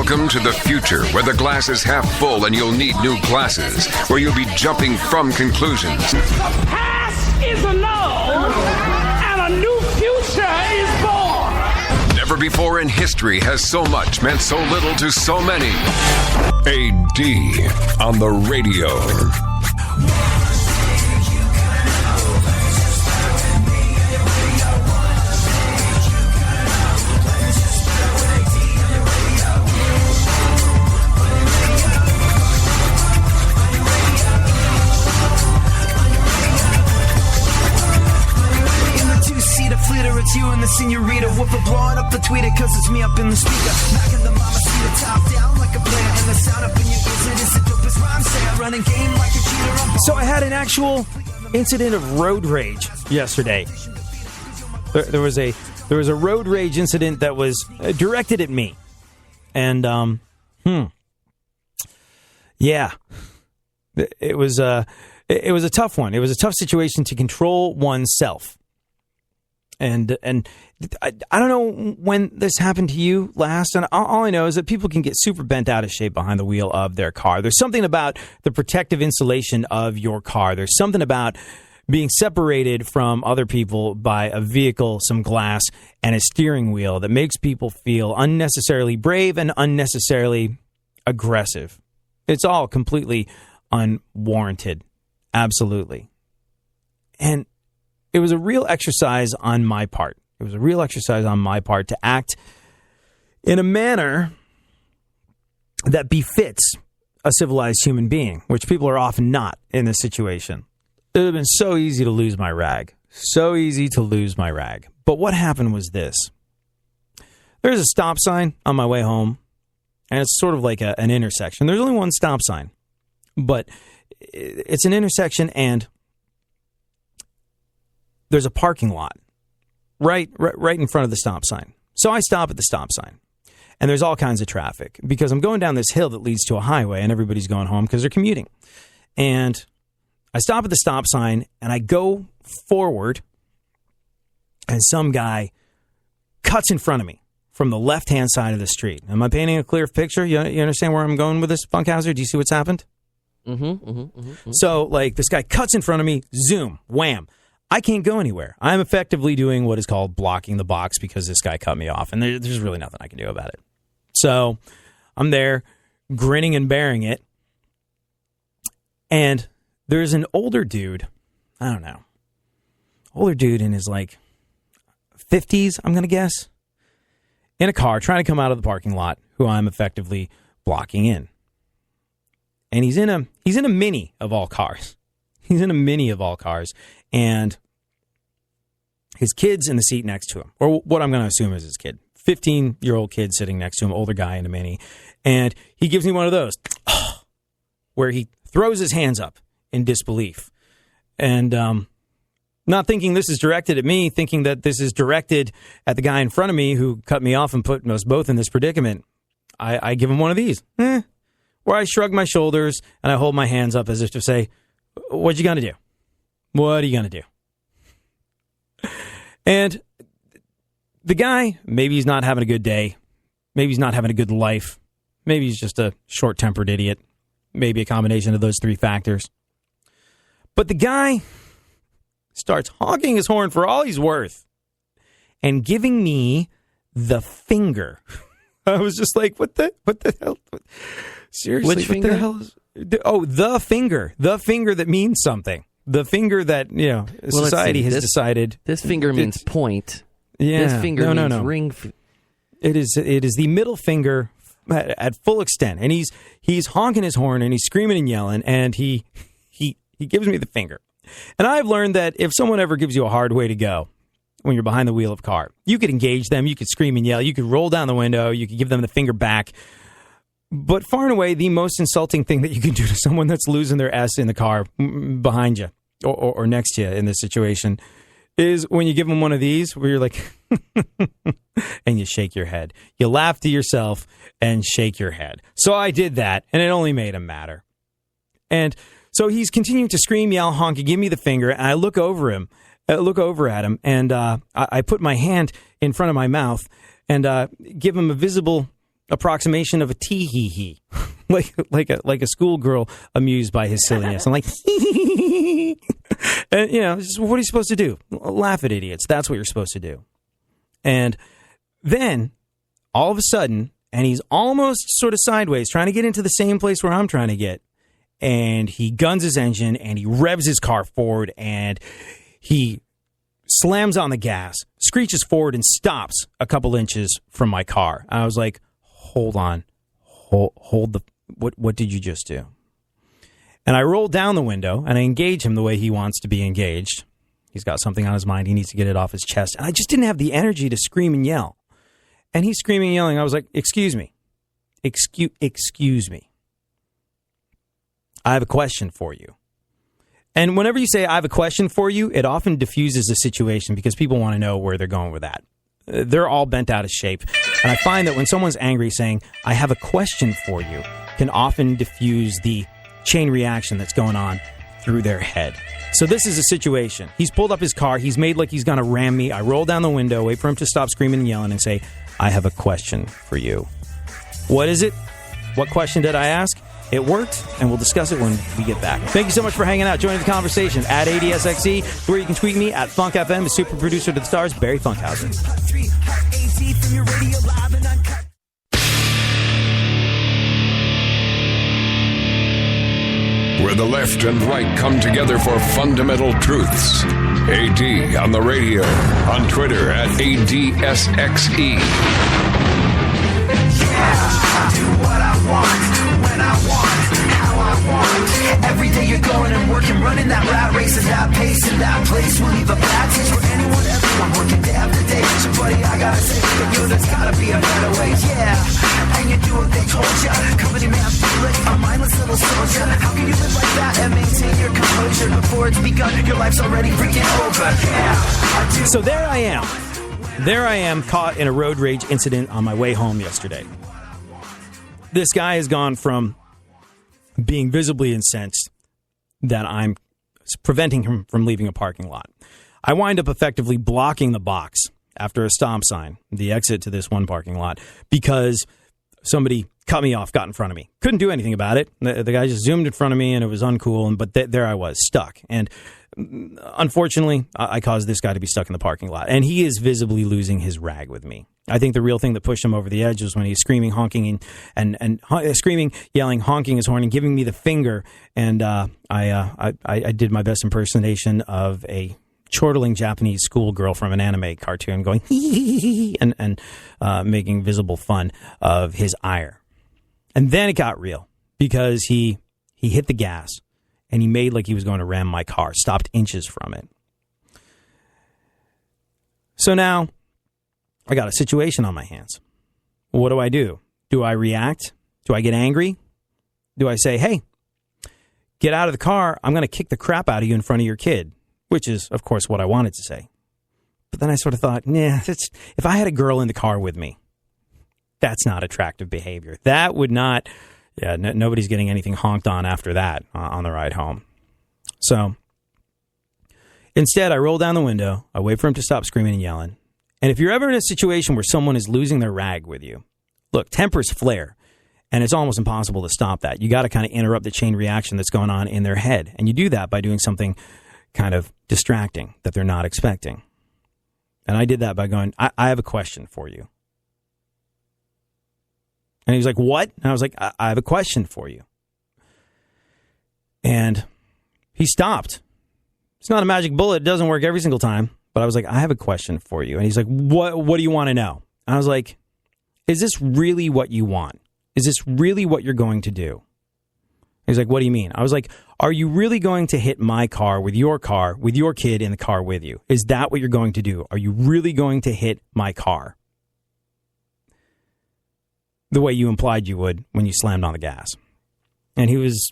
Welcome to the future, where the glass is half full and you'll need new glasses, where you'll be jumping from conclusions. The past is annulled, and a new future is born. Never before in history has so much meant so little to so many. AD on the radio. It's you and the senorita, whoop it, blowing up the tweeter, cause it's me up in the speaker, knocking the mama seat top down like a player, and the sound up in your ears, it is the dopest rhyme, say I run a game like a cheater. So I had an actual incident of road rage yesterday. There was a road rage incident that was directed at me, and yeah, it was a tough one. It was a tough situation to control oneself. And I don't know when this happened to you last, and all I know is that people can get super bent out of shape behind the wheel of their car. There's something about the protective insulation of your car. There's something about being separated from other people by a vehicle, some glass, and a steering wheel that makes people feel unnecessarily brave and unnecessarily aggressive. It's all completely unwarranted. Absolutely. And it was a real exercise on my part. It was a real exercise on my part to act in a manner that befits a civilized human being, which people are often not in this situation. It would have been so easy to lose my rag. So easy to lose my rag. But what happened was this. There's a stop sign on my way home, and it's sort of like an intersection. There's only one stop sign, but it's an intersection, and there's a parking lot right in front of the stop sign. So I stop at the stop sign, and there's all kinds of traffic because I'm going down this hill that leads to a highway, and everybody's going home because they're commuting. And I stop at the stop sign, and I go forward, and some guy cuts in front of me from the left-hand side of the street. Am I painting a clear picture? You understand where I'm going with this, Funkhauser? Do you see what's happened? So, like, this guy cuts in front of me, zoom, wham. I can't go anywhere. I'm effectively doing what is called blocking the box because this guy cut me off, and there's really nothing I can do about it. So I'm there grinning and bearing it, and there's an older dude, I don't know, older dude in his, like, 50s, I'm going to guess, in a car trying to come out of the parking lot who I'm effectively blocking in. And he's in a Mini of all cars. He's in a Mini of all cars, and his kid's in the seat next to him, or what I'm going to assume is his kid. 15-year-old kid sitting next to him, older guy in a Mini, and he gives me one of those, where he throws his hands up in disbelief, and not thinking this is directed at me, thinking that this is directed at the guy in front of me who cut me off and put us both in this predicament. I give him one of these, where I shrug my shoulders and I hold my hands up as if to say, what you gonna do? What are you gonna do? And the guy, maybe he's not having a good day. Maybe he's not having a good life. Maybe he's just a short-tempered idiot. Maybe a combination of those three factors. But the guy starts honking his horn for all he's worth and giving me the finger. I was just like, what the hell? Seriously, which what finger? the hell is... Oh, the finger that means something. The finger that, society has decided. This finger means point. Yeah. This finger means ring. It is the middle finger at full extent. And he's honking his horn and he's screaming and yelling, and he gives me the finger. And I've learned that if someone ever gives you a hard way to go when you're behind the wheel of a car, you could engage them, you could scream and yell, you could roll down the window, you could give them the finger back. But far and away, the most insulting thing that you can do to someone that's losing their S in the car behind you or next to you in this situation is when you give them one of these where you're like, and you shake your head. You laugh to yourself and shake your head. So I did that, and it only made him madder. And so he's continuing to scream, yell, honk, and give me the finger, and I look over at him, and I put my hand in front of my mouth and give him a visible approximation of a tee-hee-hee. like a schoolgirl amused by his silliness. I'm like, and, just, what are you supposed to do? Laugh at idiots. That's what you're supposed to do. And then, all of a sudden, and he's almost sort of sideways, trying to get into the same place where I'm trying to get. And he guns his engine, and he revs his car forward, and he slams on the gas, screeches forward, and stops a couple inches from my car. I was like, hold on. Hold the... What did you just do? And I roll down the window, and I engage him the way he wants to be engaged. He's got something on his mind. He needs to get it off his chest. And I just didn't have the energy to scream and yell. And he's screaming and yelling. I was like, excuse me. Excuse me. I have a question for you. And whenever you say, I have a question for you, it often diffuses the situation because people want to know where they're going with that. They're all bent out of shape. And I find that when someone's angry, saying, I have a question for you, can often diffuse the chain reaction that's going on through their head. So this is a situation. He's pulled up his car. He's made like he's going to ram me. I roll down the window, wait for him to stop screaming and yelling, and say, I have a question for you. What is it? What question did I ask? It worked, and we'll discuss it when we get back. Thank you so much for hanging out, joining the conversation at ADSXE, where you can tweet me at FunkFM, the super producer to the stars, Barry Funkhauser. Where the left and right come together for fundamental truths. AD on the radio, on Twitter at ADSXE. I do what I want, when I want, how I want. Every day you're going and working, running that rat race at that pace in that place will leave a bad taste for anyone, everyone working day after day. So buddy, I gotta say, there's gotta be a better way, yeah. And you do what they told ya, company man, feel it, a mindless little soldier. How can you live like that and maintain your composure before it's begun? Your life's already freaking over, yeah. So there I am. There I am, caught in a road rage incident on my way home yesterday. This guy has gone from being visibly incensed that I'm preventing him from leaving a parking lot. I wind up effectively blocking the box after a stop sign, the exit to this one parking lot, because somebody cut me off, got in front of me. Couldn't do anything about it. The guy just zoomed in front of me, and it was uncool, but there I was, stuck. And unfortunately, I caused this guy to be stuck in the parking lot, and he is visibly losing his rag with me. I think the real thing that pushed him over the edge was when he's screaming, honking, and screaming, yelling, honking his horn, and giving me the finger. And I did my best impersonation of a chortling Japanese schoolgirl from an anime cartoon, going hee and making visible fun of his ire. And then it got real because he hit the gas. And he made like he was going to ram my car, stopped inches from it. So now I got a situation on my hands. What do? Do I react? Do I get angry? Do I say, hey, get out of the car. I'm going to kick the crap out of you in front of your kid, which is, of course, what I wanted to say. But then I sort of thought, if I had a girl in the car with me, that's not attractive behavior. That would not... Yeah, nobody's getting anything honked on after that on the ride home. So instead, I roll down the window. I wait for him to stop screaming and yelling. And if you're ever in a situation where someone is losing their rag with you, look, tempers flare, and it's almost impossible to stop that. You got to kind of interrupt the chain reaction that's going on in their head. And you do that by doing something kind of distracting that they're not expecting. And I did that by going, I have a question for you. And he was like, what? And I was like, I have a question for you. And he stopped. It's not a magic bullet. It doesn't work every single time. But I was like, I have a question for you. And he's like, what do you want to know? And I was like, is this really what you want? Is this really what you're going to do? He's like, what do you mean? I was like, are you really going to hit my car, with your kid in the car with you? Is that what you're going to do? Are you really going to hit my car? The way you implied you would when you slammed on the gas. And he was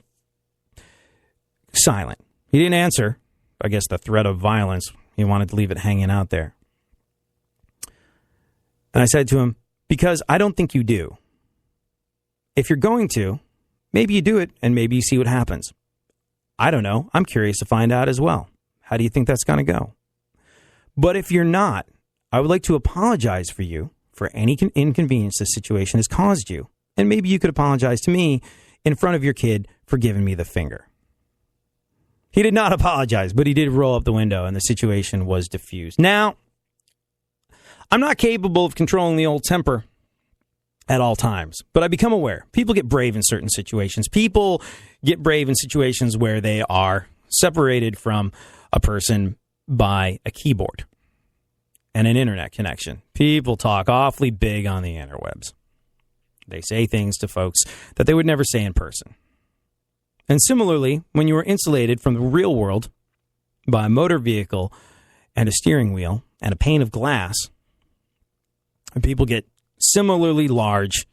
silent. He didn't answer. I guess the threat of violence, he wanted to leave it hanging out there. And I said to him, because I don't think you do. If you're going to, maybe you do it and maybe you see what happens. I don't know. I'm curious to find out as well. How do you think that's going to go? But if you're not, I would like to apologize for for any inconvenience this situation has caused you. And maybe you could apologize to me in front of your kid for giving me the finger. He did not apologize, but he did roll up the window and the situation was diffused. Now, I'm not capable of controlling the old temper at all times, but I become aware. People get brave in certain situations. People get brave in situations where they are separated from a person by a keyboard and an internet connection. People talk awfully big on the interwebs. They say things to folks that they would never say in person. And similarly, when you are insulated from the real world by a motor vehicle and a steering wheel and a pane of glass, and people get similarly large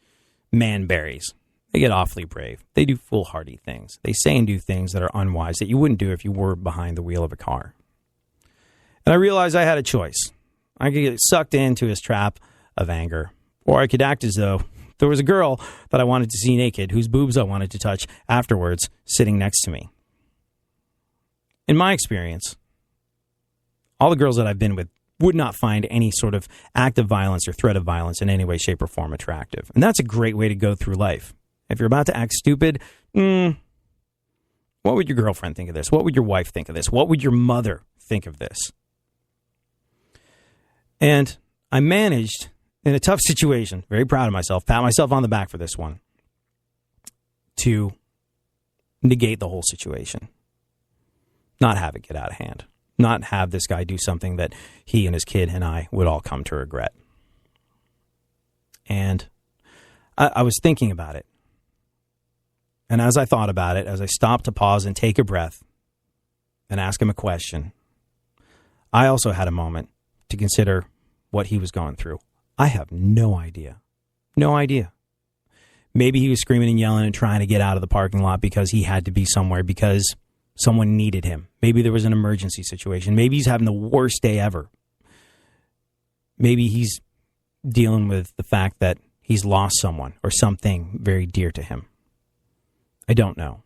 man-berries. They get awfully brave. They do foolhardy things. They say and do things that are unwise that you wouldn't do if you were behind the wheel of a car. And I realized I had a choice. I could get sucked into his trap of anger, or I could act as though there was a girl that I wanted to see naked, whose boobs I wanted to touch afterwards, sitting next to me. In my experience, all the girls that I've been with would not find any sort of act of violence or threat of violence in any way, shape, or form attractive. And that's a great way to go through life. If you're about to act stupid, what would your girlfriend think of this? What would your wife think of this? What would your mother think of this? And I managed, in a tough situation, very proud of myself, pat myself on the back for this one, to negate the whole situation. Not have it get out of hand. Not have this guy do something that he and his kid and I would all come to regret. And I was thinking about it. And as I thought about it, as I stopped to pause and take a breath and ask him a question, I also had a moment to consider what he was going through. I have no idea. No idea. Maybe he was screaming and yelling and trying to get out of the parking lot because he had to be somewhere because someone needed him. Maybe there was an emergency situation. Maybe he's having the worst day ever. Maybe he's dealing with the fact that he's lost someone or something very dear to him. I don't know.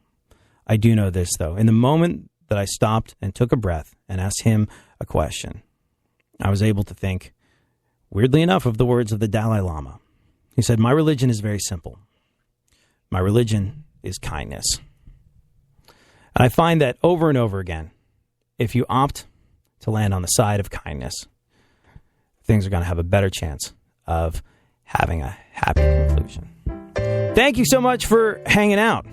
I do know this, though. In the moment that I stopped and took a breath and asked him a question, I was able to think, weirdly enough, of the words of the Dalai Lama. He said, "My religion is very simple. My religion is kindness." And I find that over and over again, if you opt to land on the side of kindness, things are going to have a better chance of having a happy conclusion. Thank you so much for hanging out.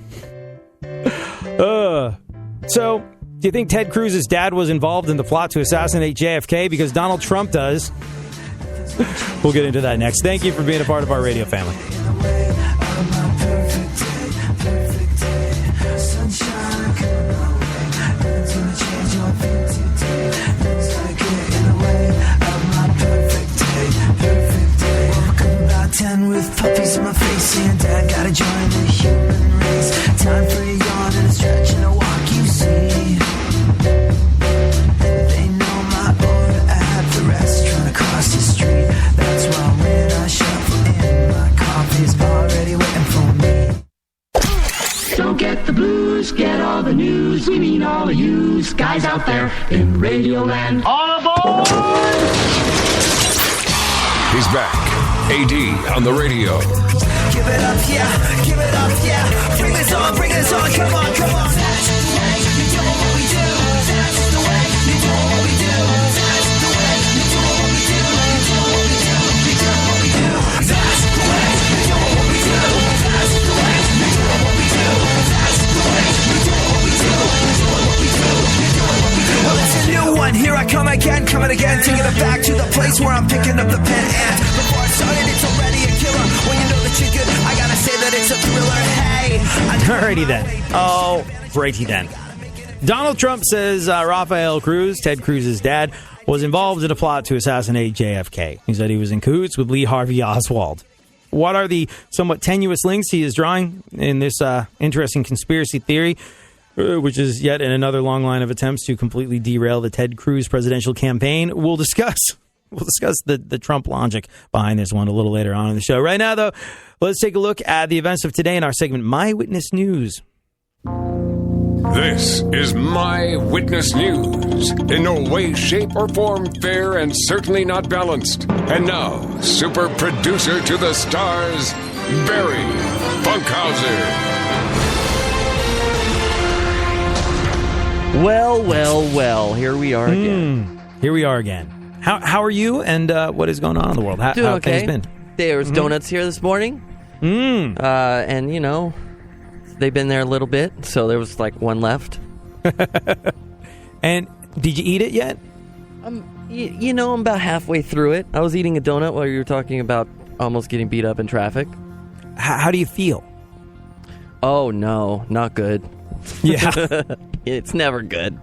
So, do you think Ted Cruz's dad was involved in the plot to assassinate JFK? Because Donald Trump does. We'll get into that next. Thank you for being a part of our radio family. With puppies in my face, and Dad gotta join the human race. Time for a yawn and a stretch and a walk, you see. They know my order at the restaurant across the street. That's why when I shuffle in, my coffee's already waiting for me. Don't get the blues, get all the news. We mean all of you guys out there in Radio Land. All aboard! He's back. AD on the radio. Give it up, yeah. Give it up, yeah. Bring this on, come on, come on. That's the way you do what we do. That's the way you do what we do. That's the way you do what we do. You do what we do. You do what we do. That's the way you do what we do. That's the way you do what we do. That's the way you do what we do. You do what we do. You do what we do. Well, it's a new one. Here I come again, coming again, taking it back to the place where I'm picking up the pen and before I started, it's already a killer. When you know that you're good, I gotta say that it's a thriller. Hey, alrighty then. Oh, righty then. Donald Trump says Rafael Cruz, Ted Cruz's dad, was involved in a plot to assassinate JFK. He said he was in cahoots with Lee Harvey Oswald. What are the somewhat tenuous links he is drawing in this interesting conspiracy theory, which is yet in another long line of attempts to completely derail the Ted Cruz presidential campaign? We'll discuss the Trump logic behind this one a little later on in the show. Right now, though, let's take a look at the events of today in our segment, My Witness News. This is My Witness News. In no way, shape, or form fair and certainly not balanced. And now, super producer to the stars, Barry Funkhauser. Well, here we are again. Here we are again. How are you, and what is going on in the world? How have things been? There was donuts here this morning. And, you know, they've been there a little bit, so there was like one left. And did you eat it yet? You know, I'm about halfway through it. I was eating a donut while you were talking about almost getting beat up in traffic. How do you feel? Oh, no, not good. Yeah. It's never good.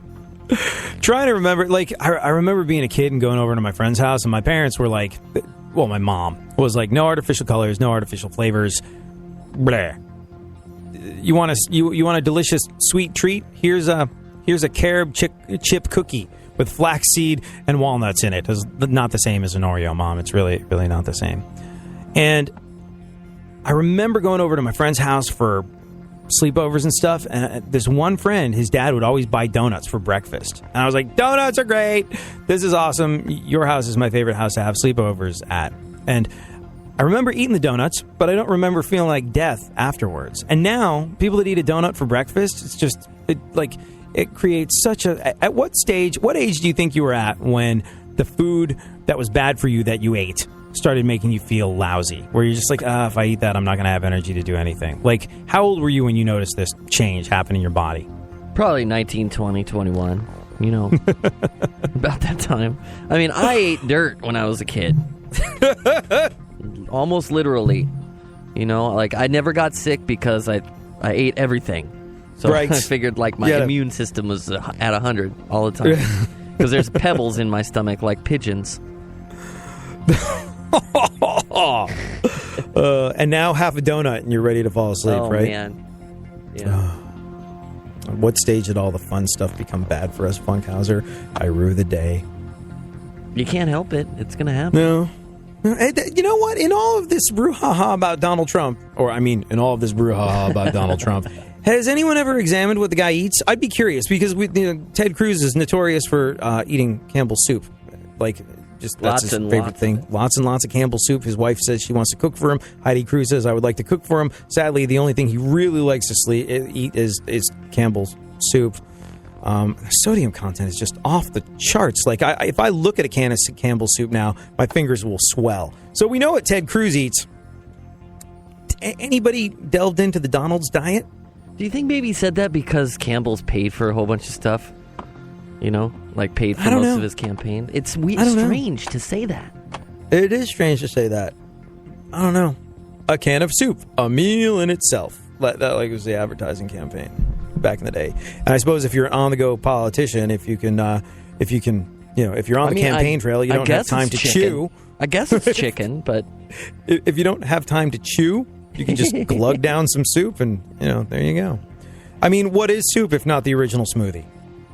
Trying to remember, like, I remember being a kid and going over to my friend's house, and my parents were like, well, my mom was like, no artificial colors, no artificial flavors, blah. You want a delicious sweet treat? Here's a carob chip cookie with flaxseed and walnuts in it. It's not the same as an Oreo, Mom. It's really not the same. And I remember going over to my friend's house for sleepovers and stuff, and this one friend, his dad would always buy donuts for breakfast. And I was like, donuts are great. This is awesome. Your house is my favorite house to have sleepovers at. And I remember eating the donuts, but I don't remember feeling like death afterwards. And now, people that eat a donut for breakfast, it's just, it creates such a... At what age do you think you were at when the food that was bad for you that you ate started making you feel lousy? Where you're just like, if I eat that, I'm not going to have energy to do anything. Like, how old were you when you noticed this change happen in your body? Probably 19, 20, 21. You know, about that time. I mean, I ate dirt when I was a kid. Almost literally. You know, like, I never got sick because I ate everything. So right. I figured, like, my immune system was at 100 all the time. Because there's pebbles in my stomach like pigeons. And now half a donut and you're ready to fall asleep, right? Oh, man. Yeah. At what stage did all the fun stuff become bad for us, Funkhauser? I rue the day. You can't help it. It's going to happen. No. You know what? In all of this brouhaha about Donald Trump, in all of this brouhaha about Donald Trump, has anyone ever examined what the guy eats? I'd be curious, because Ted Cruz is notorious for eating Campbell's soup. Like, just that's his favorite thing. Lots and lots of Campbell's soup. His wife says she wants to cook for him. Heidi Cruz says, I would like to cook for him. Sadly, the only thing he really likes to eat is Campbell's soup. Sodium content is just off the charts. Like, if I look at a can of Campbell's soup now, my fingers will swell. So we know what Ted Cruz eats. Anybody delved into the Donald's diet? Do you think maybe he said that because Campbell's paid for a whole bunch of stuff? You know, like paid for most of his campaign. It's strange to say that. It is strange to say that. I don't know. A can of soup, a meal in itself. That was the advertising campaign back in the day. And I suppose if you're an on-the-go politician, if you're on the campaign trail, you don't have time to chew. I guess it's chicken, but if you don't have time to chew, you can just glug down some soup, and there you go. I mean, what is soup if not the original smoothie?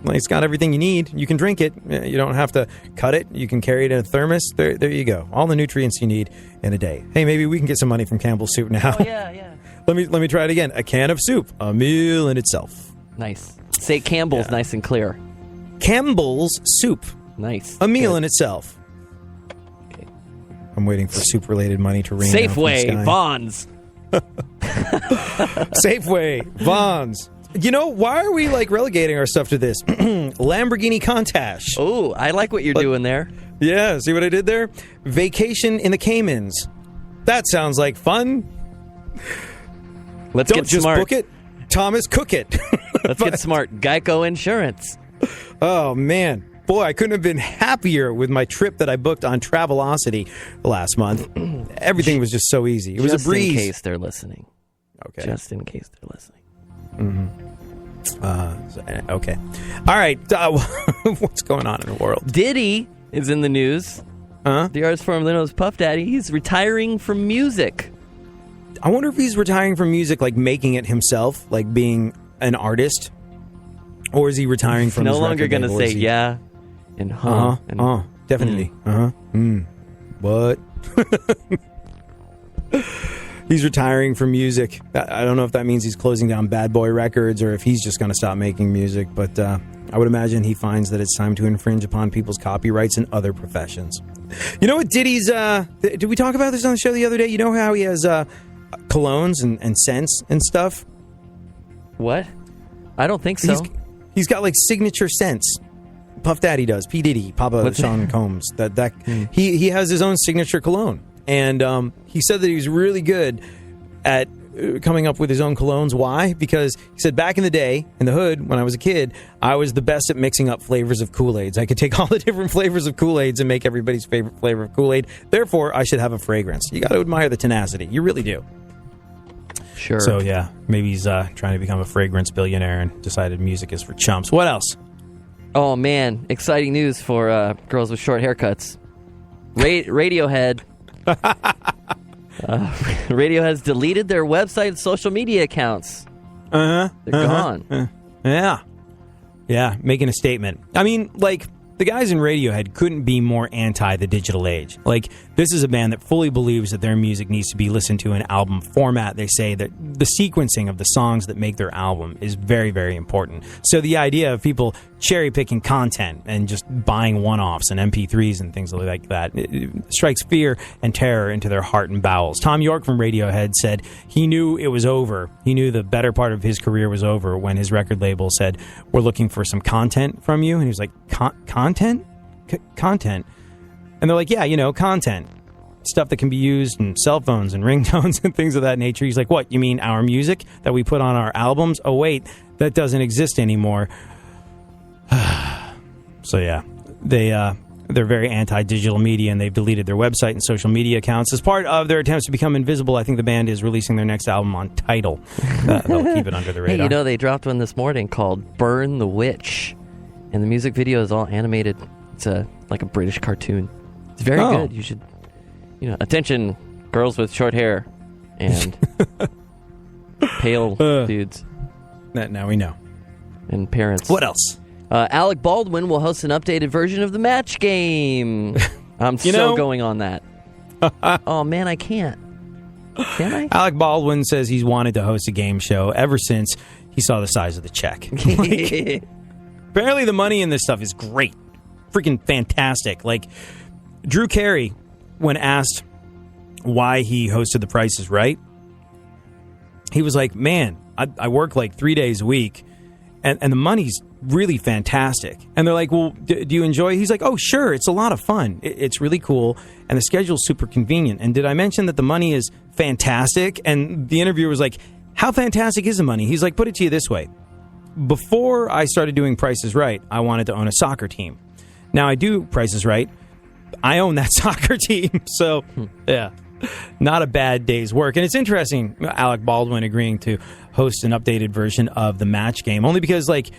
Like, it's got everything you need. You can drink it. You don't have to cut it. You can carry it in a thermos. There you go. All the nutrients you need in a day. Hey, maybe we can get some money from Campbell's Soup now. Oh, yeah. Let me try it again. A can of soup, a meal in itself. Nice. Say Campbell's nice and clear. Campbell's Soup. Nice. A meal in itself. Okay. I'm waiting for soup-related money to rain Safeway, down from the sky. Vons. Safeway, Vons. Why are we relegating our stuff to this? Lamborghini Countach. Oh, I like what you're doing there. Yeah, see what I did there? Vacation in the Caymans. That sounds like fun. Don't get just smart. Book it, Thomas, cook it. Let's get smart. Geico Insurance. Oh, man. Boy, I couldn't have been happier with my trip that I booked on Travelocity last month. Everything was just so easy. It was a breeze. Just in case they're listening. Okay. Just in case they're listening. Okay. All right. What's going on in the world? Diddy is in the news. The artist formerly known as Puff Daddy. He's retiring from music. I wonder if he's retiring from music, like making it himself, like being an artist, or is he retiring from? No longer going to say yeah and definitely. What? He's retiring from music. I don't know if that means he's closing down Bad Boy Records or if he's just going to stop making music, but I would imagine he finds that it's time to infringe upon people's copyrights in other professions. You know what Diddy's... did we talk about this on the show the other day? You know how he has colognes and scents and stuff? What? I don't think so. He's got like signature scents. Puff Daddy does. P. Diddy, Papa Sean Combs. He has his own signature cologne. And he said that he was really good at coming up with his own colognes. Why? Because he said back in the day, in the hood, when I was a kid, I was the best at mixing up flavors of Kool-Aids. I could take all the different flavors of Kool-Aids and make everybody's favorite flavor of Kool-Aid. Therefore, I should have a fragrance. You got to admire the tenacity. You really do. Sure. So, yeah, maybe he's trying to become a fragrance billionaire and decided music is for chumps. What else? Oh, man. Exciting news for girls with short haircuts. Radiohead... Radiohead's deleted their website and social media accounts. They're gone. Yeah, making a statement. I mean, like, the guys in Radiohead couldn't be more anti the digital age. Like, this is a band that fully believes that their music needs to be listened to in album format. They say that the sequencing of the songs that make their album is very, very important. So the idea of people cherry-picking content and just buying one-offs and MP3s and things like that, it strikes fear and terror into their heart and bowels. Tom York from Radiohead said he knew it was over. He knew the better part of his career was over when his record label said, "We're looking for some content from you." And he was like, Content? Content? And they're like, yeah, you know, content. Stuff that can be used in cell phones and ringtones and things of that nature. He's like, what, you mean our music that we put on our albums? Oh, wait, that doesn't exist anymore. So, yeah, they're very anti-digital media, and they've deleted their website and social media accounts. As part of their attempts to become invisible, I think the band is releasing their next album on Tidal. They'll keep it under the radar. Hey, you know, they dropped one this morning called Burn the Witch, and the music video is all animated. It's like a British cartoon. It's very good. You should, attention, girls with short hair and pale dudes. Now we know. And parents. What else? Alec Baldwin will host an updated version of the Match Game. I'm going on that. Oh, man, I can't. Can I? Alec Baldwin says he's wanted to host a game show ever since he saw the size of the check. Apparently the money in this stuff is great. Freaking fantastic. Like, Drew Carey, when asked why he hosted The Price is Right, he was like, man, I work like 3 days a week, and the money's really fantastic. And they're like, well, do you enjoy it? He's like, oh, sure, it's a lot of fun. It's really cool, and the schedule's super convenient. And did I mention that the money is fantastic? And the interviewer was like, how fantastic is the money? He's like, put it to you this way. Before I started doing Price is Right, I wanted to own a soccer team. Now I do Price is Right. I own that soccer team. So, yeah, not a bad day's work. And it's interesting, Alec Baldwin agreeing to host an updated version of the Match Game, only because, like,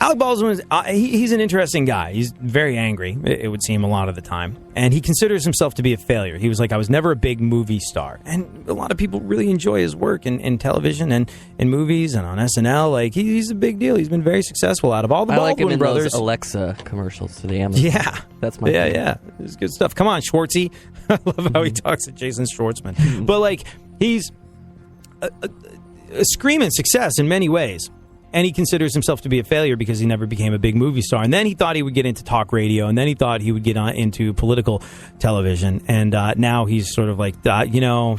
Alec Baldwin, he's an interesting guy. He's very angry, it would seem, a lot of the time. And he considers himself to be a failure. He was like, I was never a big movie star. And a lot of people really enjoy his work in television and in movies and on SNL. Like, he's a big deal. He's been very successful out of all the Baldwin brothers. I like him in those Alexa commercials to the Amazon. Yeah. That's my favorite. Yeah. It's good stuff. Come on, Schwartzy. I love how he talks to Jason Schwartzman. But, like, he's a screaming success in many ways. And he considers himself to be a failure because he never became a big movie star. And then he thought he would get into talk radio. And then he thought he would get into political television. And now he's sort of like,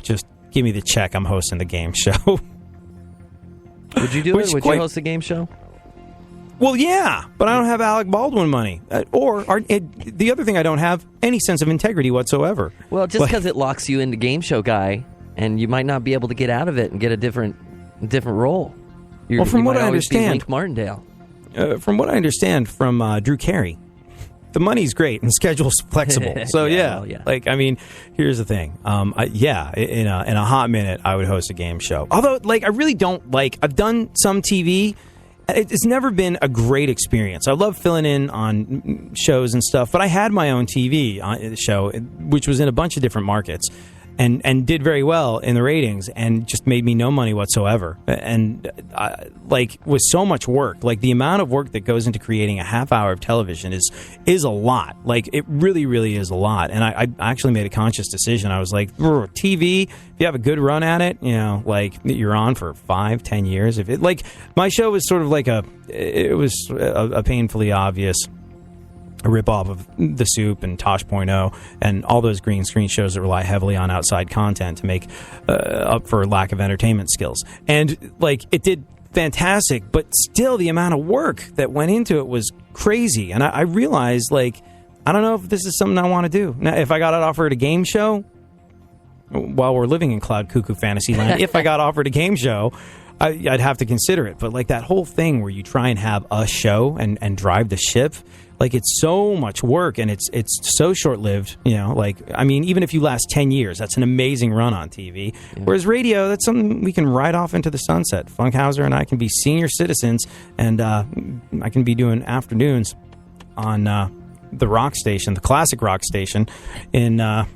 just give me the check. I'm hosting the game show. Would you do it? Would you host a game show? Well, yeah. But I don't have Alec Baldwin money. The other thing, I don't have any sense of integrity whatsoever. Well, just because it locks you into game show guy, and you might not be able to get out of it and get a different role. From what I understand, Link Martindale. From what I understand from Drew Carey, the money's great and the schedule's flexible. So yeah. Like, I mean, here's the thing. In a hot minute, I would host a game show. Although, like, I really don't like. I've done some TV. It's never been a great experience. I love filling in on shows and stuff, but I had my own TV show, which was in a bunch of different markets. and did very well in the ratings and just made me no money whatsoever. And was so much work. Like, the amount of work that goes into creating a half hour of television is a lot. Like, it really, really is a lot. And I actually made a conscious decision. I was like, TV, if you have a good run at it, like, you're on for 5-10 years. If it, like, my show was sort of like a painfully obvious rip-off of The Soup and Tosh.0 and all those green screen shows that rely heavily on outside content to make up for lack of entertainment skills. And, like, it did fantastic, but still the amount of work that went into it was crazy. And I realized, like, I don't know if this is something I want to do. Now, if I got offered a game show, while we're living in Cloud Cuckoo Fantasyland, if I got offered a game show, I'd have to consider it. But, like, that whole thing where you try and have a show and drive the ship, like, it's so much work and it's so short-lived, like, I mean, even if you last 10 years, that's an amazing run on TV. Yeah. Whereas radio, that's something we can ride off into the sunset. Funkhauser and I can be senior citizens, and I can be doing afternoons on the rock station, the classic rock station in I'll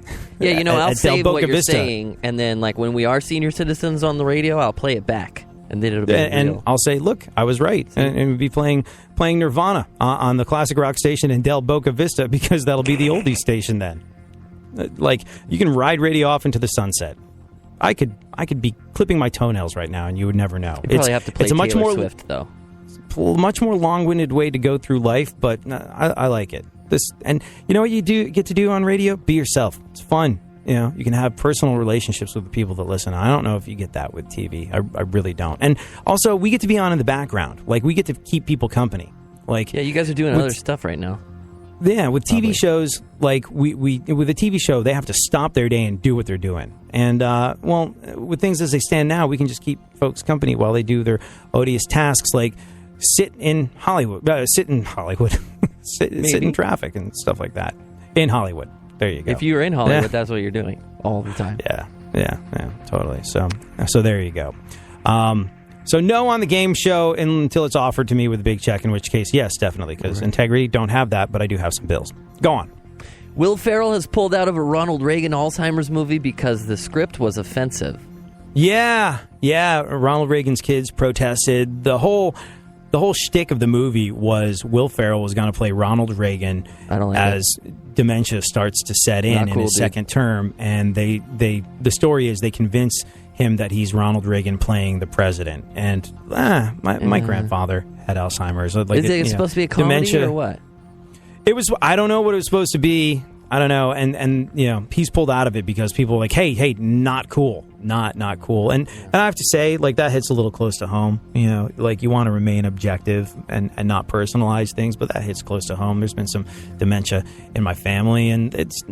save what you're saying, and then, like, when we are senior citizens on the radio, I'll play it back. And then it'll be and I'll say, look, I was right. And we'll be playing Nirvana on the classic rock station in Del Boca Vista, because that'll be the oldies station then. Like, you can ride radio off into the sunset. I could be clipping my toenails right now, and you would never know. You probably have to play Taylor Swift, though. Much more long-winded way to go through life, but I like it. And you know what you get to do on radio? Be yourself. It's fun. You can have personal relationships with the people that listen. I don't know if you get that with TV. I really don't. And also, we get to be on in the background. Like, we get to keep people company. Like, yeah, you guys are doing other stuff right now. Yeah, with TV shows, like, we with a TV show, they have to stop their day and do what they're doing. And, with things as they stand now, we can just keep folks company while they do their odious tasks, like sit in Hollywood, sit in traffic and stuff like that. In Hollywood. There you go. If you were in Hollywood, that's what you're doing all the time. Yeah, totally. So there you go. So no on the game show until it's offered to me with a big check, in which case, yes, definitely, because Integrity don't have that, but I do have some bills. Go on. Will Ferrell has pulled out of a Ronald Reagan Alzheimer's movie because the script was offensive. Yeah. Ronald Reagan's kids protested. The whole shtick of the movie was Will Ferrell was going to play Ronald Reagan as dementia starts to set in his second term, and the story is they convince him that he's Ronald Reagan playing the president. And my grandfather had Alzheimer's. Like, is it supposed to be a comedy dementia, or what? It was. I don't know what it was supposed to be. I don't know. And he's pulled out of it because people are like, hey, not cool. Not cool. And I have to say, like, that hits a little close to home. Like, you want to remain objective and not personalize things, but that hits close to home. There's been some dementia in my family, and it's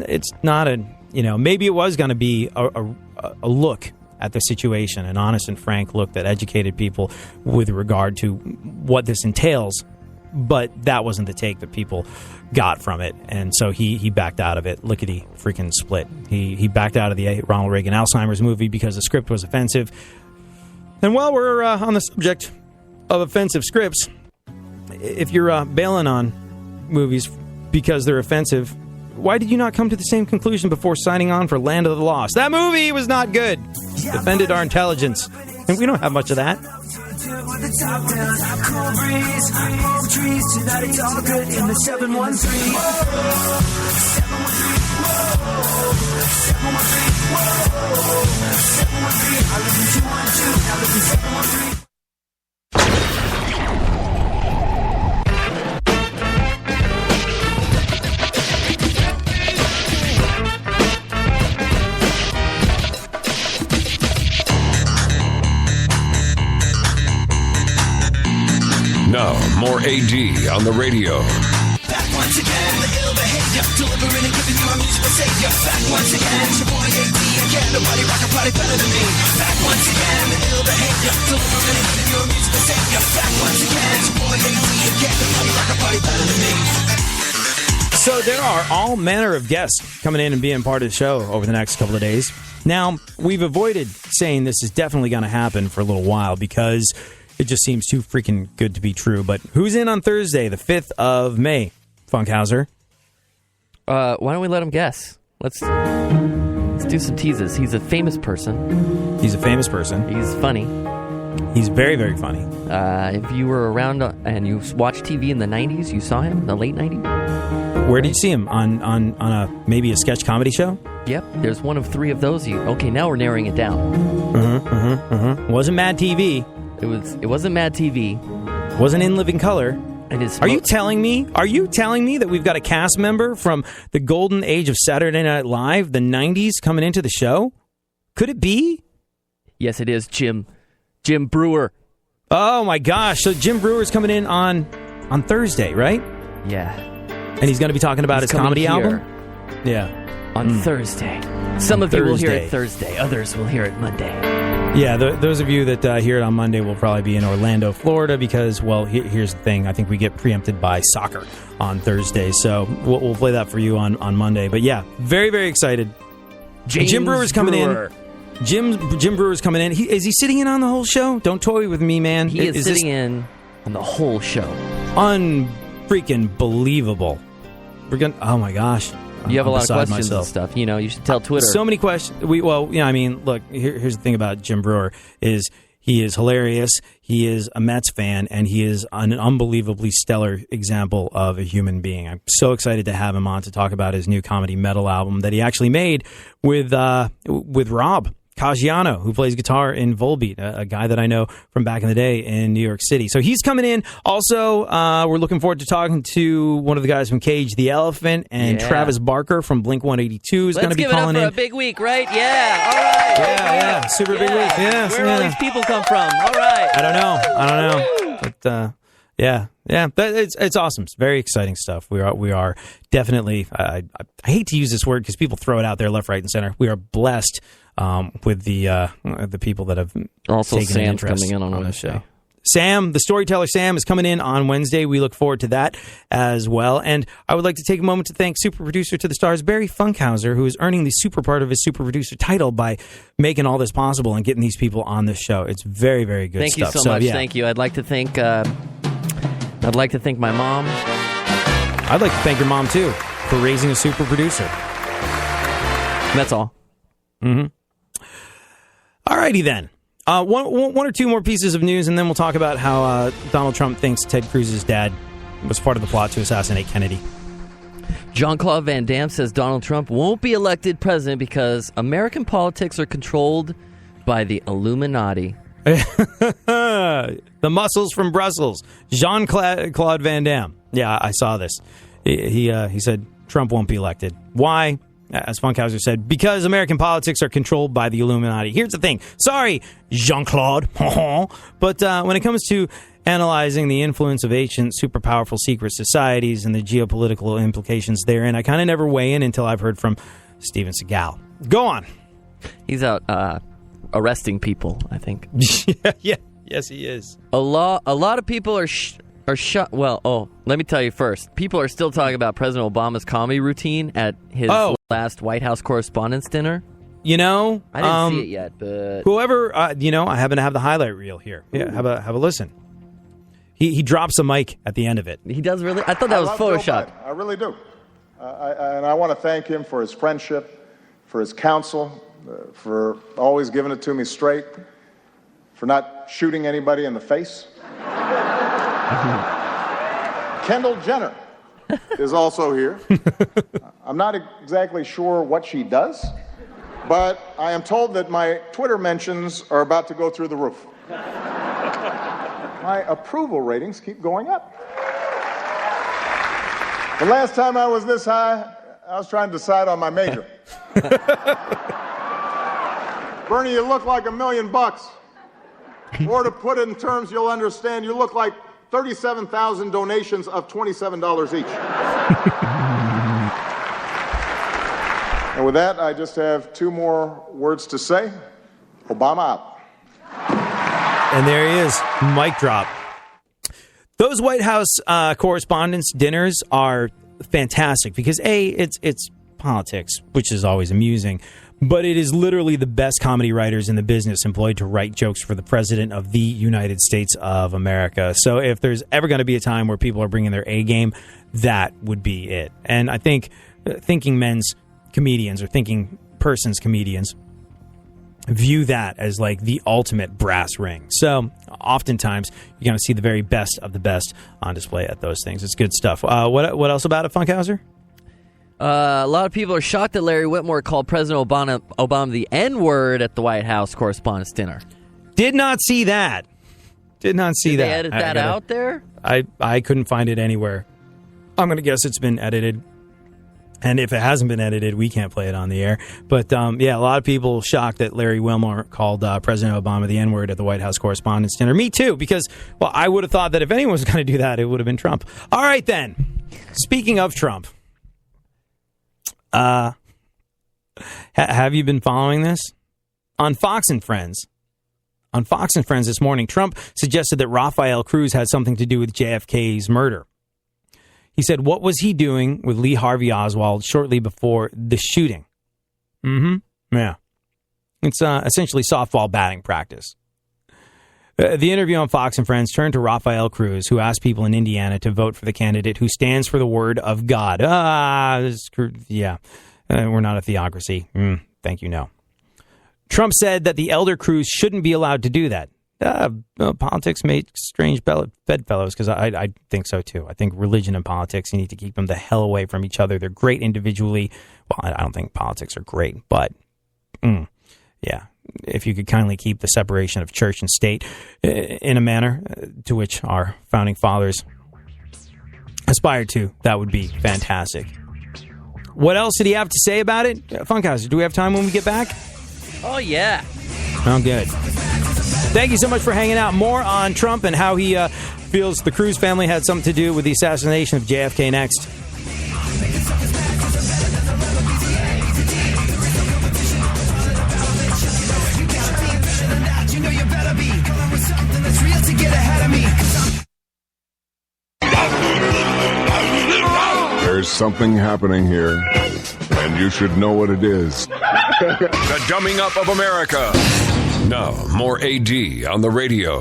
not maybe it was going to be a look at the situation, an honest and frank look that educated people with regard to what this entails. But that wasn't the take that people got from it, and so he backed out of it. Lickety freaking split. He backed out of the Ronald Reagan Alzheimer's movie because the script was offensive. And while we're on the subject of offensive scripts, if you're bailing on movies because they're offensive, why did you not come to the same conclusion before signing on for Land of the Lost? That movie was not good. Offended our intelligence, and we don't have much of that. With the top down, cool breeze, palm trees, tonight it's all good in the 713. 713, I live in 212, I live in 713. Now, more AD on the radio. Back once again, the ill behavior, delivering and giving you a musical savior. Back once again, it's your boy AD again. Nobody rock a party better than me. Back once again, the ill behavior, delivering and giving you a musical savior. Back once again, it's your boy AD again. Nobody rock a party better than me. So there are all manner of guests coming in and being part of the show over the next couple of days. Now, we've avoided saying this is definitely going to happen for a little while because it just seems too freaking good to be true. But who's in on Thursday, the 5th of May, Funkhauser? Why don't we let him guess? Let's. Let's do some teases. He's a famous person. He's a famous person. He's funny. He's very, very funny. If you were around and you watched TV in the 90s, you saw him in the late 90s? Where did you see him? On maybe a sketch comedy show? Yep, there's one of 3 of those. Okay, now we're narrowing it down. Wasn't Mad TV. It wasn't Mad TV. Wasn't In Living Color. Are you telling me that we've got a cast member from the golden age of Saturday Night Live, the 90s, coming into the show? Could it be? Yes, it is, Jim Breuer. Oh my gosh! So Jim Brewer's coming in on Thursday, right? Yeah. And he's going to be talking about his comedy album? Yeah. On Thursday. Some of you will hear it Thursday. Others will hear it Monday. Yeah, those of you that hear it on Monday will probably be in Orlando, Florida, because, well, here's the thing. I think we get preempted by soccer on Thursday. So we'll play that for you on Monday. But yeah, very, very excited. Jim Brewer's coming in. Jim Brewer's coming in. Is he sitting in on the whole show? Don't toy with me, man. He is sitting in on the whole show. Unfreaking believable. Oh my gosh. You have a lot of questions and stuff. You should tell Twitter. So many questions. Look, here's the thing about Jim Brewer is he is hilarious. He is a Mets fan, and he is an unbelievably stellar example of a human being. I'm so excited to have him on to talk about his new comedy metal album that he actually made with Rob Caggiano, who plays guitar in Volbeat, a guy that I know from back in the day in New York City. So he's coming in. Also, we're looking forward to talking to one of the guys from Cage the Elephant, and Travis Barker from Blink-182 is going to be calling in. Let's give it up for a big week, right? Yeah, all right. Yeah, super big week. Yes, Where do all these people come from? All right. I don't know. But, it's awesome. It's very exciting stuff. We are definitely, I hate to use this word because people throw it out there left, right, and center. We are blessed with the people that have also taken Sam's an interest coming in on this show. Sam, the storyteller Sam, is coming in on Wednesday. We look forward to that as well. And I would like to take a moment to thank super producer to the stars, Barry Funkhauser, who is earning the super part of his super producer title by making all this possible and getting these people on this show. It's very, very good Thank stuff. You so much. Yeah. Thank you. I'd like to thank my mom. I'd like to thank your mom, too, for raising a super producer. That's all. Mm-hmm. All righty, then. One or two more pieces of news, and then we'll talk about how Donald Trump thinks Ted Cruz's dad was part of the plot to assassinate Kennedy. Jean-Claude Van Damme says Donald Trump won't be elected president because American politics are controlled by the Illuminati. The muscles from Brussels. Jean-Claude Van Damme. Yeah, I saw this. He said Trump won't be elected. Why? As Funkhauser said, because American politics are controlled by the Illuminati. Here's the thing. Sorry, Jean-Claude. But when it comes to analyzing the influence of ancient, super powerful secret societies and the geopolitical implications therein, I kind of never weigh in until I've heard from Steven Seagal. Go on. He's out arresting people, I think. Yeah. Yes, he is. A lot of people are shot. Well, let me tell you first. People are still talking about President Obama's comedy routine at his last White House Correspondents' Dinner. I didn't see it yet, but whoever, I happen to have the highlight reel here. Yeah, have a listen. He drops a mic at the end of it. He does really? I thought that was Photoshop. I really do. And I want to thank him for his friendship, for his counsel, for always giving it to me straight, for not shooting anybody in the face. Kendall Jenner is also here. I'm not exactly sure what she does, but I am told that my Twitter mentions are about to go through the roof. My approval ratings keep going up. The last time I was this high, I was trying to decide on my major. Bernie, you look like $1 million. Or to put it in terms you'll understand, you look like 37,000 donations of $27 each. And with that, I just have 2 more words to say. Obama out. And there he is. Mic drop. Those White House Correspondents' dinners are fantastic because, A, it's politics, which is always amusing. But it is literally the best comedy writers in the business employed to write jokes for the president of the United States of America. So if there's ever going to be a time where people are bringing their A game, that would be it. And I think thinking men's comedians or thinking person's comedians view that as like the ultimate brass ring. So oftentimes you're going to see the very best of the best on display at those things. It's good stuff. What else about it, Funkhauser? A lot of people are shocked that Larry Whitmore called President Obama the N-word at the White House Correspondents' Dinner. Did not see that. Did not see Did that. They edit that out there? I couldn't find it anywhere. I'm going to guess it's been edited. And if it hasn't been edited, we can't play it on the air. But, yeah, a lot of people shocked that Larry Wilmore called President Obama the N-word at the White House Correspondents' Dinner. Me too, because, well, I would have thought that if anyone was going to do that, it would have been Trump. All right, then. Speaking of Trump, have you been following this? On Fox and Friends this morning, Trump suggested that Rafael Cruz had something to do with JFK's murder. He said, what was he doing with Lee Harvey Oswald shortly before the shooting? Yeah. It's essentially softball batting practice. The interview on Fox and Friends turned to Rafael Cruz, who asked people in Indiana to vote for the candidate who stands for the word of God. We're not a theocracy. Thank you, no. Trump said that the elder Cruz shouldn't be allowed to do that. Politics make strange bedfellows, because I think so too. I think religion and politics, you need to keep them the hell away from each other. They're great individually. Well, I don't think politics are great, but yeah, if you could kindly keep the separation of church and state in a manner to which our founding fathers aspired to, that would be fantastic. What else did he have to say about it? Funkhauser, do we have time when we get back? Oh, yeah. Oh, good. Thank you so much for hanging out. More on Trump and how he feels the Cruz family had something to do with the assassination of JFK next. There's something happening here, and you should know what it is. The Dumbing Up of America. Now, more AD on the radio.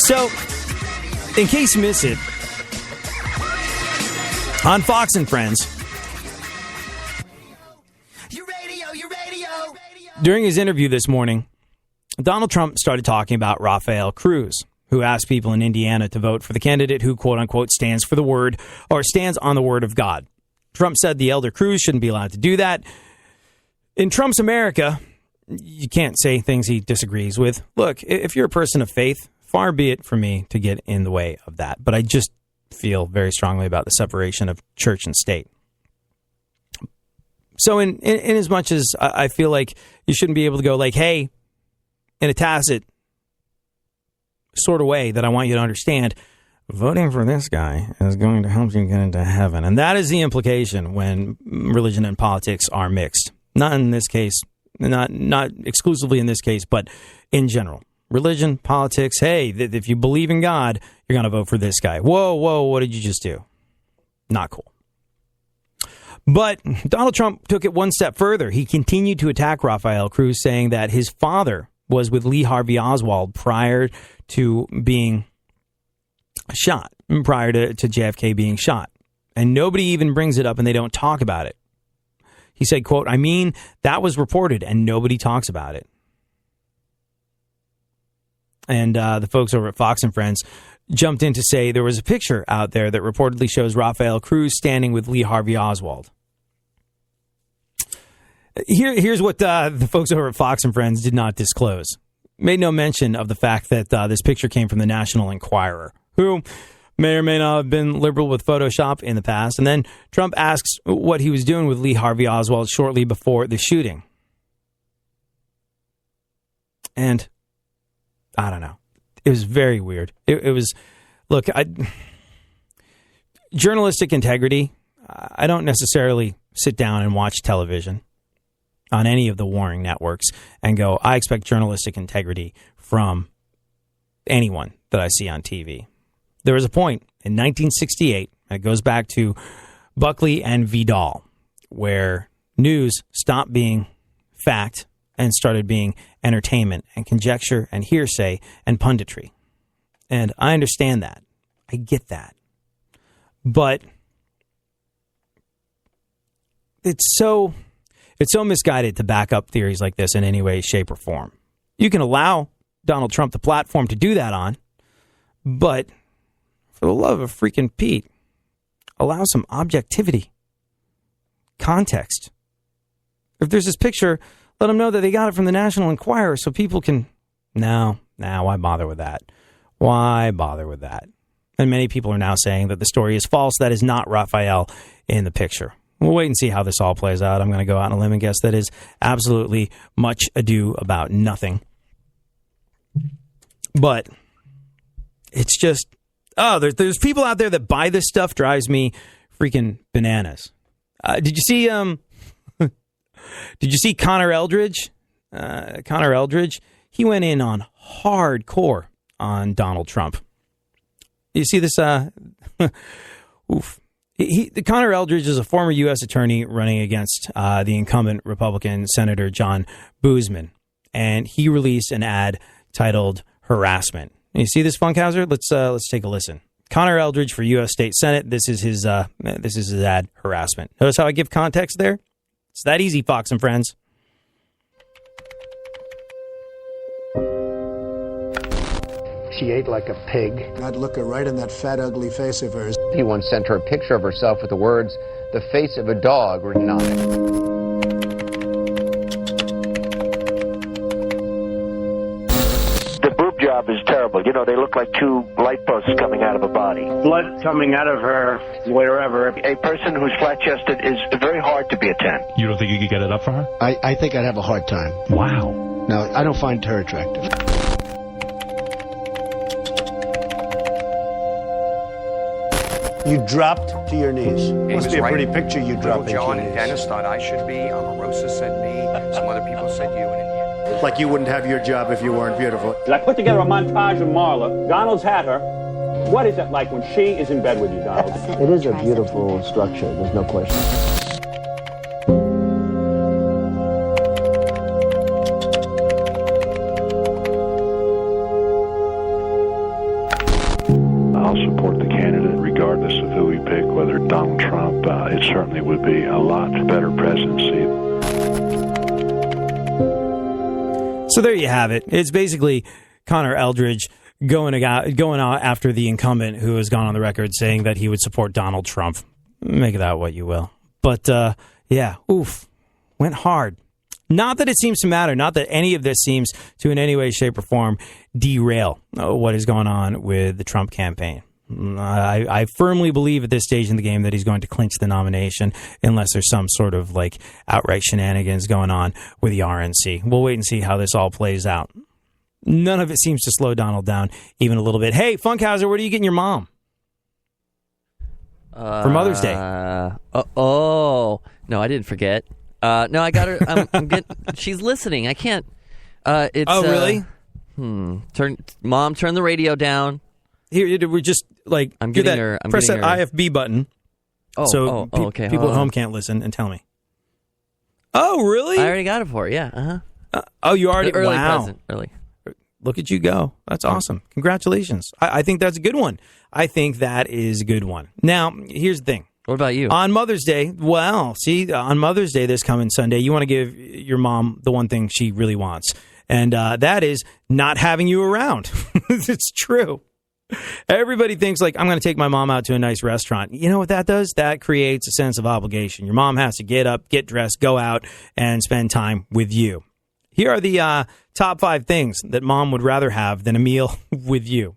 So, in case you miss it, on Fox and Friends, during his interview this morning, Donald Trump started talking about Rafael Cruz, who asked people in Indiana to vote for the candidate who, quote unquote, stands for the word, or stands on the word of God. Trump said the elder Cruz shouldn't be allowed to do that. In Trump's America, you can't say things he disagrees with. Look, if you're a person of faith, far be it from me to get in the way of that. But I just feel very strongly about the separation of church and state. So in as much as I feel like you shouldn't be able to go like, hey, in a tacit sort of way that I want you to understand, voting for this guy is going to help you get into heaven. And that is the implication when religion and politics are mixed. Not in this case, not exclusively in this case, but in general. Religion, politics, hey, if you believe in God, you're going to vote for this guy. Whoa, what did you just do? Not cool. But Donald Trump took it one step further. He continued to attack Rafael Cruz, saying that his father was with Lee Harvey Oswald prior to being shot, prior to JFK being shot. And nobody even brings it up and they don't talk about it. He said, quote, I mean, that was reported and nobody talks about it. And the folks over at Fox and Friends jumped in to say there was a picture out there that reportedly shows Rafael Cruz standing with Lee Harvey Oswald. Here's what the folks over at Fox and Friends did not disclose. Made no mention of the fact that this picture came from the National Enquirer, who may or may not have been liberal with Photoshop in the past. And then Trump asks what he was doing with Lee Harvey Oswald shortly before the shooting. And I don't know. It was very weird. It was, look, journalistic integrity. I don't necessarily sit down and watch television on any of the warring networks and go, I expect journalistic integrity from anyone that I see on TV. There was a point in 1968, it goes back to Buckley and Vidal, where news stopped being fact and started being entertainment and conjecture and hearsay and punditry. And I understand that. I get that. But it's so misguided to back up theories like this in any way, shape, or form. You can allow Donald Trump the platform to do that on, but for the love of freaking Pete, allow some objectivity, context. If there's this picture, let them know that they got it from the National Enquirer so people can... No, why bother with that? Why bother with that? And many people are now saying that the story is false. That is not Raphael in the picture. We'll wait and see how this all plays out. I'm going to go out on a limb and guess that is absolutely much ado about nothing. But it's just... Oh, there's people out there that buy this stuff. Drives me freaking bananas. Did you see... Did you see Connor Eldridge? Connor Eldridge, he went in on hardcore on Donald Trump. You see this? Oof. Connor Eldridge is a former U.S. attorney running against the incumbent Republican Senator John Boozman, and he released an ad titled "Harassment." You see this, Funkhauser? Let's take a listen. Connor Eldridge for U.S. State Senate. This is his ad, "Harassment." Notice how I give context there? It's that easy, Fox and friends. She ate like a pig. I'd look her right in that fat, ugly face of hers. He once sent her a picture of herself with the words, "the face of a dog," written on it. Job is terrible. You know, they look like two light posts coming out of a body. Blood coming out of her wherever. A person who's flat-chested is very hard to be a 10. You don't think you could get it up for her? I think I'd have a hard time. Wow. No, I don't find her attractive. You dropped to your knees. Must be a pretty picture you dropped to your John knees. and Dennis thought I should be. Omarosa said me. Some other people said you. Like you wouldn't have your job if you weren't beautiful. I put together a montage of Marla. Donald's had her. What is it like when she is in bed with you, Donald? It is a beautiful structure. There's no question. I'll support the candidate regardless of who we pick, whether Donald Trump. It certainly would be a lot better presidency. So there you have it. It's basically Connor Eldridge going out after the incumbent who has gone on the record saying that he would support Donald Trump. Make of that what you will. But, yeah, went hard. Not that it seems to matter. Not that any of this seems to in any way, shape, or form derail what is going on with the Trump campaign. I firmly believe at this stage in the game that he's going to clinch the nomination unless there's some sort of like outright shenanigans going on with the RNC. We'll wait and see how this all plays out. None of it seems to slow Donald down even a little bit. Hey, Funkhauser, where are you getting your mom? For Mother's Day. No, I didn't forget. No, I got her. I'm getting, she's listening. I can't. Really? Turn the radio down. Here, we're just like I'm getting her. Press that IFB button. Okay. People at home can't listen and tell me. Oh, really? I already got it for her. Yeah. You already? Early wow. present. Early. Look at you go. That's awesome. Congratulations. I think that's a good one. I think that is a good one. Now, here's the thing. What about you? On Mother's Day, on Mother's Day this coming Sunday, you want to give your mom the one thing she really wants, and that is not having you around. It's true. Everybody thinks like, I'm going to take my mom out to a nice restaurant. You know what that does? That creates a sense of obligation. Your mom has to get up, get dressed, go out, and spend time with you. Here are the top 5 things that mom would rather have than a meal with you.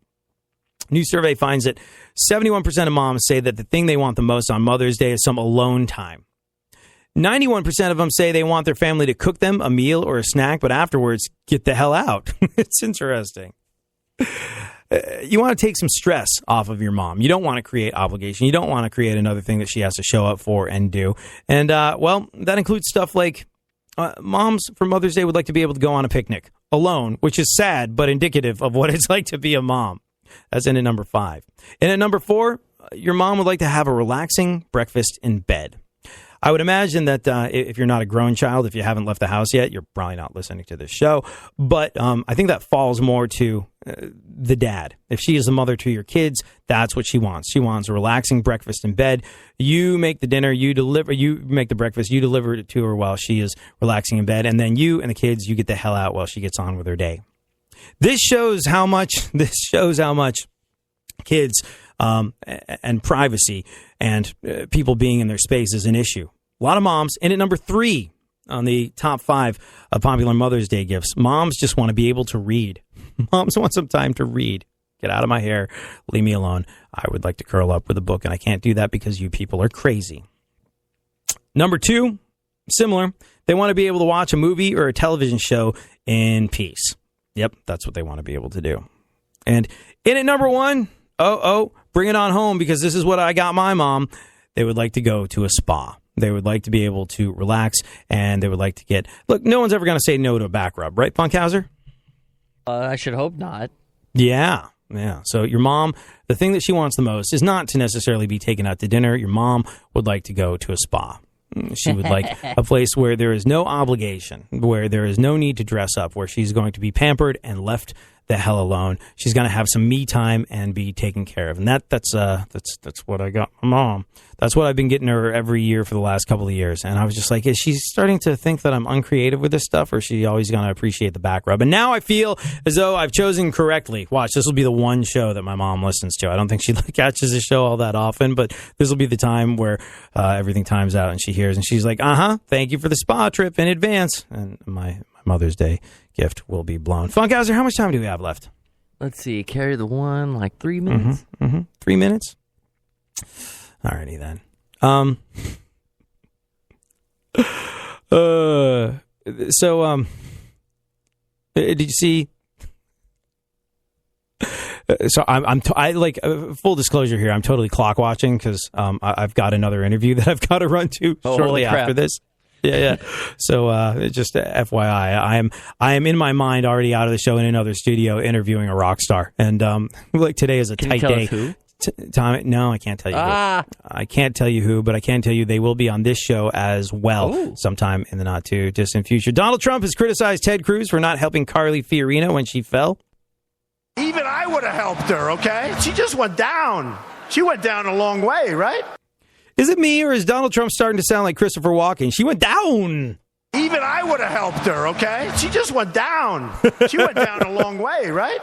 New survey finds that 71% of moms say that the thing they want the most on Mother's Day is some alone time. 91% of them say they want their family to cook them a meal or a snack, but afterwards, get the hell out. It's interesting. You want to take some stress off of your mom. You don't want to create obligation. You don't want to create another thing that she has to show up for and do. And, that includes stuff like Moms for Mother's Day would like to be able to go on a picnic alone, which is sad, but indicative of what it's like to be a mom. That's in at number 5. And at number 4, your mom would like to have a relaxing breakfast in bed. I would imagine that if you're not a grown child, if you haven't left the house yet, you're probably not listening to this show. But I think that falls more to the dad. If she is the mother to your kids, that's what she wants. She wants a relaxing breakfast in bed. You make the dinner, you make the breakfast, you deliver it to her while she is relaxing in bed. And then you and the kids, you get the hell out while she gets on with her day. This shows how much kids and privacy and people being in their space is an issue. A lot of moms, and at number 3 on the top 5 of popular Mother's Day gifts, moms just want to be able to read. Moms want some time to read. Get out of my hair. Leave me alone. I would like to curl up with a book, and I can't do that because you people are crazy. Number 2, similar. They want to be able to watch a movie or a television show in peace. Yep, that's what they want to be able to do. And in at number 1, bring it on home, because this is what I got my mom. They would like to go to a spa. They would like to be able to relax, and they would like to get... Look, no one's ever going to say no to a back rub, right, Funkhauser? I should hope not. Yeah. So your mom, the thing that she wants the most is not to necessarily be taken out to dinner. Your mom would like to go to a spa. She would like a place where there is no obligation, where there is no need to dress up, where she's going to be pampered and left the hell alone. She's going to have some me time and be taken care of. And that's what I got my mom. That's what I've been getting her every year for the last couple of years. And I was just like, is she starting to think that I'm uncreative with this stuff, or is she always going to appreciate the back rub? And now I feel as though I've chosen correctly. Watch, this will be the one show that my mom listens to. I don't think she catches the show all that often, but this will be the time where everything times out and she hears and she's like, thank you for the spa trip in advance. And my Mother's Day gift will be blown. Funkhauser, how much time do we have left? Let's see. Carry the one, like 3 minutes. 3 minutes? Alrighty then. Did you see? So I full disclosure here. I'm totally clock watching because I've got another interview that I've got to run to shortly after this. Yeah. So just FYI, I am in my mind already out of the show in another studio interviewing a rock star, and today is a tight day. Who? No, I can't tell you who. I can't tell you who, but I can tell you they will be on this show as well sometime in the not too distant future. Donald Trump has criticized Ted Cruz for not helping Carly Fiorina when she fell. Even I would have helped her, okay? She just went down. She went down a long way, right? Is it me, or is Donald Trump starting to sound like Christopher Walken? She went down. Even I would have helped her, okay? She just went down. She went down a long way, right?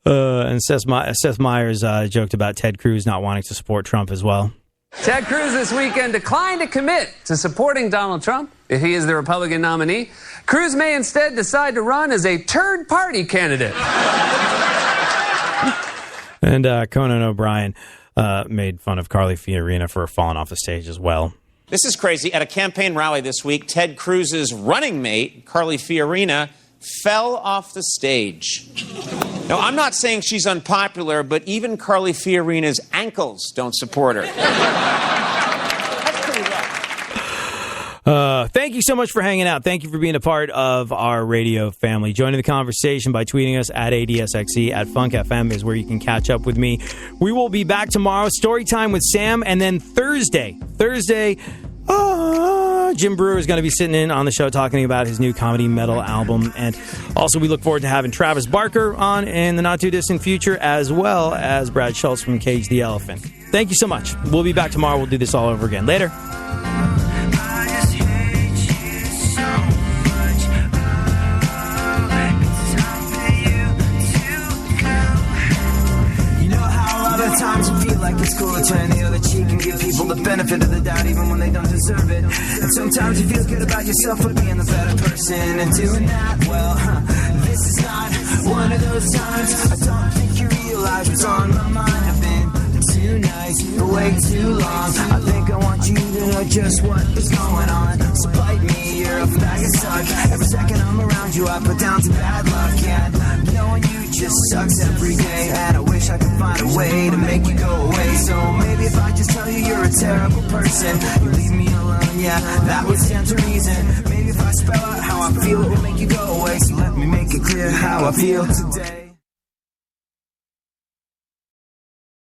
And Seth Meyers joked about Ted Cruz not wanting to support Trump as well. Ted Cruz this weekend declined to commit to supporting Donald Trump if he is the Republican nominee. Cruz may instead decide to run as a third-party candidate. And Conan O'Brien made fun of Carly Fiorina for falling off the stage as well. This is crazy. At a campaign rally this week, Ted Cruz's running mate, Carly Fiorina, fell off the stage. Now, I'm not saying she's unpopular, but even Carly Fiorina's ankles don't support her. That's pretty rough. Thank you so much for hanging out. Thank you for being a part of our radio family. Joining the conversation by tweeting us at ADSXE, at FunkFM is where you can catch up with me. We will be back tomorrow, story time with Sam, and then Thursday, Jim Brewer is going to be sitting in on the show talking about his new comedy metal album. And also we look forward to having Travis Barker on in the not too distant future, as well as Brad Schultz from Cage the Elephant. Thank you so much. We'll be back tomorrow. We'll do this all over again. Later. Sometimes you feel like it's cool to turn the other cheek and give people the benefit of the doubt even when they don't deserve it. And sometimes you feel good about yourself for being the better person and doing that. Well, this is not one of those times. I don't think you realize what's on my mind. I've been too nice for way too long. I think I want you to know just what is going on. So bite me, you're a bag of suck. Every second I'm around you, I put down to bad luck. And knowing you just sucks every day. And I wish I could find a way to make you go away. So maybe if I just tell you you're a terrible person, you leave me alone. yeah, that would stand to reason. Maybe if I spell out how I feel, it will make you go away. So let me make it clear how I feel today.